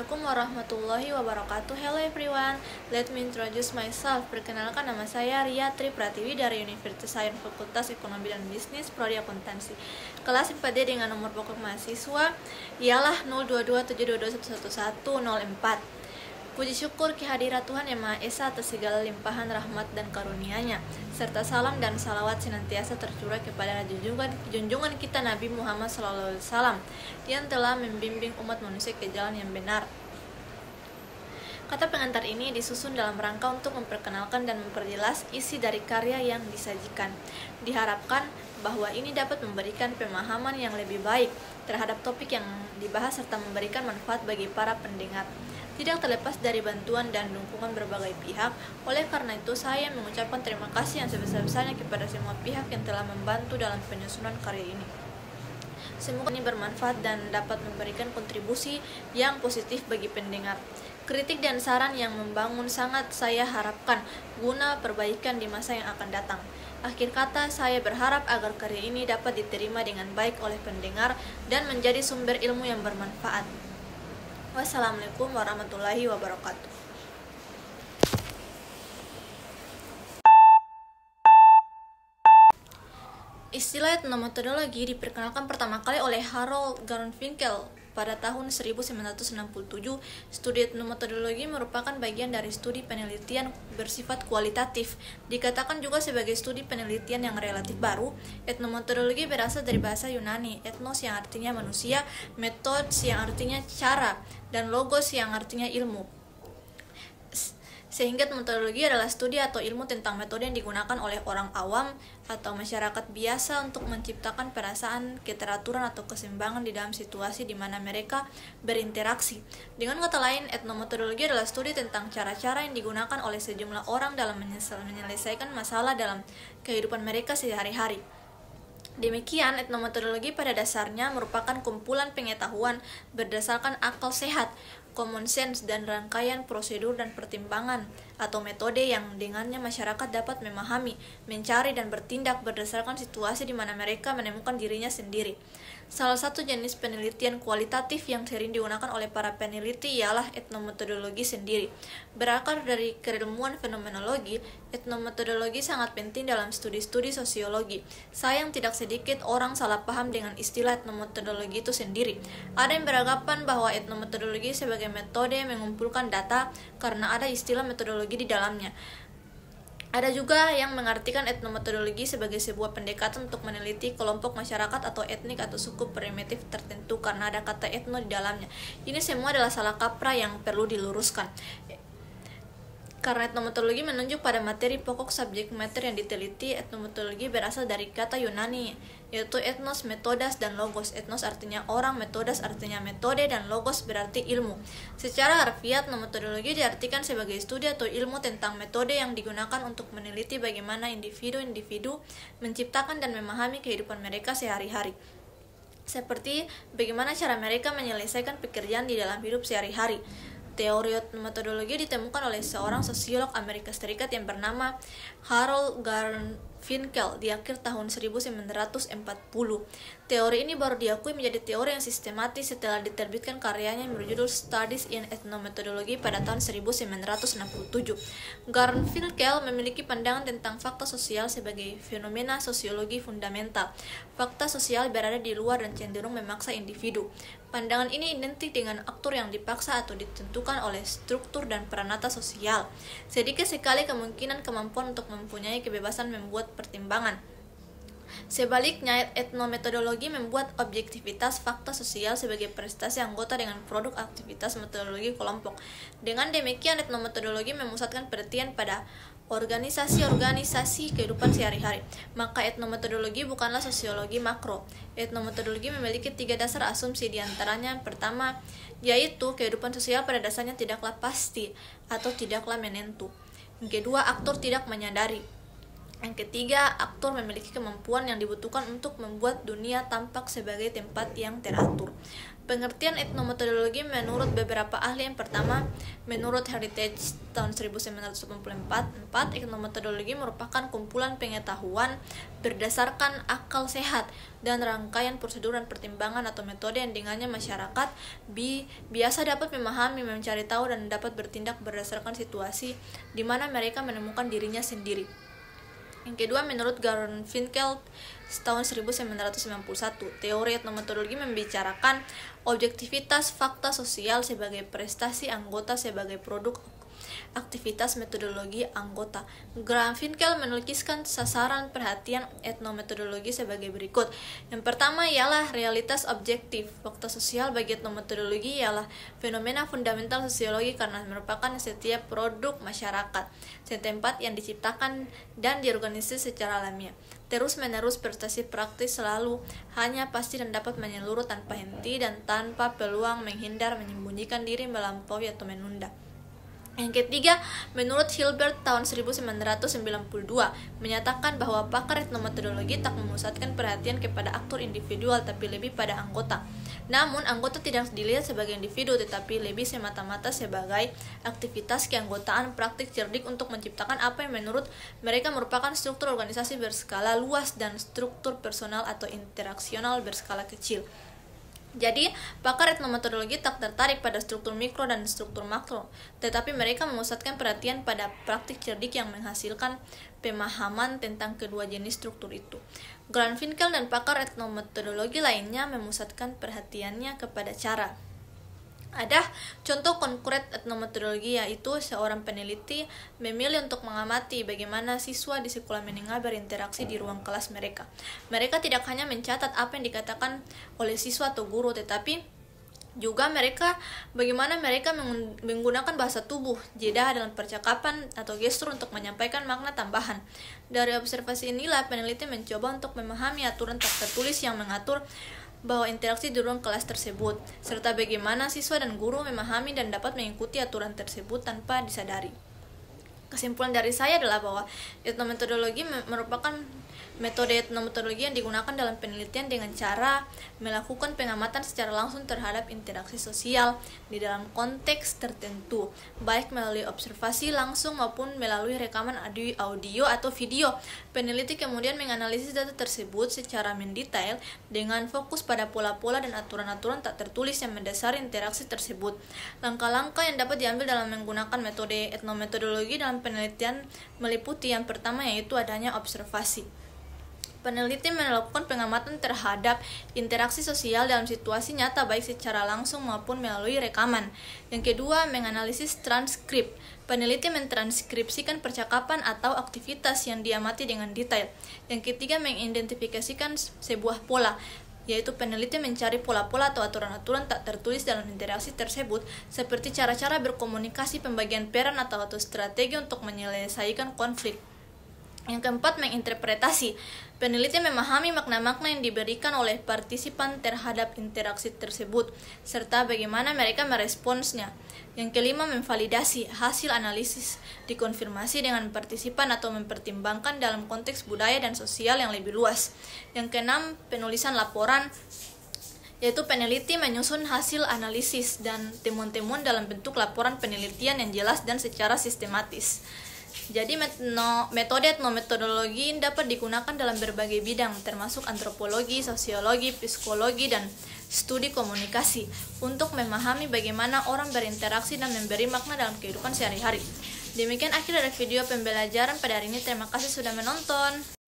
Assalamualaikum warahmatullahi wabarakatuh. Hello everyone, let me introduce myself. Perkenalkan, nama saya Ria Tri Pratiwi dari Universitas Sains Fakultas Ekonomi dan Bisnis, Prodi Akuntansi. Kelas IPA D dengan nomor pokok mahasiswa ialah 022722111004. Puji syukur kehadirat Tuhan Yang Maha Esa atas segala limpahan rahmat dan karunia-Nya, serta salam dan salawat senantiasa tercurah kepada junjungan kita Nabi Muhammad SAW yang telah membimbing umat manusia ke jalan yang benar. Kata pengantar ini disusun dalam rangka untuk memperkenalkan dan memperjelas isi dari karya yang disajikan. Diharapkan bahwa ini dapat memberikan pemahaman yang lebih baik terhadap topik yang dibahas serta memberikan manfaat bagi para pendengar, tidak terlepas dari bantuan dan dukungan berbagai pihak. Oleh karena itu, saya mengucapkan terima kasih yang sebesar-besarnya kepada semua pihak yang telah membantu dalam penyusunan karya ini. Semoga ini bermanfaat dan dapat memberikan kontribusi yang positif bagi pendengar. Kritik dan saran yang membangun sangat saya harapkan guna perbaikan di masa yang akan datang. Akhir kata, saya berharap agar karya ini dapat diterima dengan baik oleh pendengar dan menjadi sumber ilmu yang bermanfaat. Wassalamualaikum warahmatullahi wabarakatuh. Istilah etnometodologi diperkenalkan pertama kali oleh Harold Garfinkel pada tahun 1967. Studi etnometodologi merupakan bagian dari studi penelitian bersifat kualitatif. Dikatakan juga sebagai studi penelitian yang relatif baru. Etnometodologi berasal dari bahasa Yunani, ethnos yang artinya manusia, methods yang artinya cara, dan logos yang artinya ilmu. Sehingga metodologi adalah studi atau ilmu tentang metode yang digunakan oleh orang awam atau masyarakat biasa untuk menciptakan perasaan, keteraturan, atau keseimbangan di dalam situasi di mana mereka berinteraksi. Dengan kata lain, etnometodologi adalah studi tentang cara-cara yang digunakan oleh sejumlah orang dalam menyelesaikan masalah dalam kehidupan mereka sehari-hari. Demikian, etnometodologi pada dasarnya merupakan kumpulan pengetahuan berdasarkan akal sehat, common sense, dan rangkaian prosedur dan pertimbangan atau metode yang dengannya masyarakat dapat memahami, mencari, dan bertindak berdasarkan situasi di mana mereka menemukan dirinya sendiri. Salah satu jenis penelitian kualitatif yang sering digunakan oleh para peneliti ialah etnometodologi sendiri. Berakar dari keilmuan fenomenologi, etnometodologi sangat penting dalam studi-studi sosiologi. Sayang tidak sedikit orang salah paham dengan istilah etnometodologi itu sendiri. Ada yang beranggapan bahwa etnometodologi sebagai metode mengumpulkan data karena ada istilah metodologi di dalamnya. Ada juga yang mengartikan etnometodologi sebagai sebuah pendekatan untuk meneliti kelompok masyarakat atau etnik atau suku primitif tertentu karena ada kata etno di dalamnya. Ini semua adalah salah kaprah yang perlu diluruskan. Karena etnometodologi menunjuk pada materi pokok subjek matter yang diteliti. Etnometodologi berasal dari kata Yunani, yaitu ethnos, metodas, dan logos. Ethnos artinya orang, metodas artinya metode, dan logos berarti ilmu. Secara harfiah, etnometodologi diartikan sebagai studi atau ilmu tentang metode yang digunakan untuk meneliti bagaimana individu-individu menciptakan dan memahami kehidupan mereka sehari-hari. Seperti bagaimana cara mereka menyelesaikan pekerjaan di dalam hidup sehari-hari. Teori etnometodologi ditemukan oleh seorang sosiolog Amerika Serikat yang bernama Harold Garfinkel di akhir tahun 1940. Teori ini baru diakui menjadi teori yang sistematis setelah diterbitkan karyanya yang berjudul Studies in Ethnomethodology pada tahun 1967. Garfinkel memiliki pandangan tentang fakta sosial sebagai fenomena sosiologi fundamental. Fakta sosial berada di luar dan cenderung memaksa individu. Pandangan ini identik dengan aktor yang dipaksa atau ditentukan oleh struktur dan peranata sosial. Sedikit sekali kemungkinan kemampuan untuk mempunyai kebebasan membuat pertimbangan. Sebaliknya, etnometodologi membuat objektivitas fakta sosial sebagai prestasi anggota dengan produk aktivitas metodologi kelompok. Dengan demikian, etnometodologi memusatkan perhatian pada organisasi-organisasi kehidupan sehari-hari. Maka etnometodologi bukanlah sosiologi makro. Etnometodologi memiliki 3 dasar asumsi, diantaranya yang pertama, yaitu kehidupan sosial pada dasarnya tidaklah pasti atau tidaklah menentu. Yang kedua, aktor tidak menyadari. Yang ketiga, aktor memiliki kemampuan yang dibutuhkan untuk membuat dunia tampak sebagai tempat yang teratur. Pengertian etnometodologi menurut beberapa ahli: yang pertama, menurut Heritage tahun 1984, etnometodologi merupakan kumpulan pengetahuan berdasarkan akal sehat dan rangkaian prosedur dan pertimbangan atau metode yang dengannya masyarakat biasa dapat memahami, mencari tahu, dan dapat bertindak berdasarkan situasi di mana mereka menemukan dirinya sendiri. Yang kedua, menurut Garfinkel tahun 1991, teori etnometodologi membicarakan objektivitas fakta sosial sebagai prestasi anggota sebagai produk aktivitas metodologi anggota. Garfinkel melukiskan sasaran perhatian etnometodologi sebagai berikut. Yang pertama ialah realitas objektif. Fakta sosial bagi etnometodologi ialah fenomena fundamental sosiologi karena merupakan setiap produk masyarakat setempat yang diciptakan dan diorganisasi secara alamiah. Terus-menerus prestasi praktis selalu hanya pasti dan dapat menyeluruh tanpa henti dan tanpa peluang menghindar, menyembunyikan diri, melampaui atau menunda. Yang ketiga, menurut Hilbert tahun 1992 menyatakan bahwa pakar etnometodologi tak memusatkan perhatian kepada aktor individual tapi lebih pada anggota. Namun, anggota tidak dilihat sebagai individu tetapi lebih semata-mata sebagai aktivitas keanggotaan praktik cerdik untuk menciptakan apa yang menurut mereka merupakan struktur organisasi berskala luas dan struktur personal atau interaksional berskala kecil. Jadi, pakar etnometodologi tak tertarik pada struktur mikro dan struktur makro, tetapi mereka memusatkan perhatian pada praktik cerdik yang menghasilkan pemahaman tentang kedua jenis struktur itu. Garfinkel dan pakar etnometodologi lainnya memusatkan perhatiannya kepada cara. Ada contoh konkret etnometodologi, yaitu seorang peneliti memilih untuk mengamati bagaimana siswa di sekolah menengah berinteraksi di ruang kelas mereka. Mereka tidak hanya mencatat apa yang dikatakan oleh siswa atau guru, tetapi juga bagaimana mereka menggunakan bahasa tubuh, jeda dalam percakapan atau gestur untuk menyampaikan makna tambahan. Dari observasi inilah peneliti mencoba untuk memahami aturan tak tertulis yang mengatur bahwa interaksi di ruang kelas tersebut, serta bagaimana siswa dan guru memahami dan dapat mengikuti aturan tersebut tanpa disadari. Kesimpulan dari saya adalah bahwa etnometodologi merupakan metode etnometodologi yang digunakan dalam penelitian dengan cara melakukan pengamatan secara langsung terhadap interaksi sosial di dalam konteks tertentu, baik melalui observasi langsung maupun melalui rekaman audio atau video. Peneliti kemudian menganalisis data tersebut secara mendetail dengan fokus pada pola-pola dan aturan-aturan tak tertulis yang mendasari interaksi tersebut. Langkah-langkah yang dapat diambil dalam menggunakan metode etnometodologi dalam penelitian meliputi: yang pertama yaitu adanya observasi. Peneliti melakukan pengamatan terhadap interaksi sosial dalam situasi nyata baik secara langsung maupun melalui rekaman. Yang kedua, menganalisis transkrip. Peneliti mentranskripsikan percakapan atau aktivitas yang diamati dengan detail. Yang ketiga, mengidentifikasikan sebuah pola, yaitu peneliti mencari pola-pola atau aturan-aturan tak tertulis dalam interaksi tersebut, seperti cara-cara berkomunikasi, pembagian peran atau strategi untuk menyelesaikan konflik. Yang keempat, menginterpretasi. Peneliti memahami makna-makna yang diberikan oleh partisipan terhadap interaksi tersebut, serta bagaimana mereka meresponsnya. Yang kelima, memvalidasi. Hasil analisis dikonfirmasi dengan partisipan atau mempertimbangkan dalam konteks budaya dan sosial yang lebih luas. Yang keenam, penulisan laporan, yaitu peneliti menyusun hasil analisis dan temuan-temuan dalam bentuk laporan penelitian yang jelas dan secara sistematis. Jadi metode etnometodologi dapat digunakan dalam berbagai bidang, termasuk antropologi, sosiologi, psikologi, dan studi komunikasi, untuk memahami bagaimana orang berinteraksi dan memberi makna dalam kehidupan sehari-hari. Demikian akhir dari video pembelajaran pada hari ini. Terima kasih sudah menonton.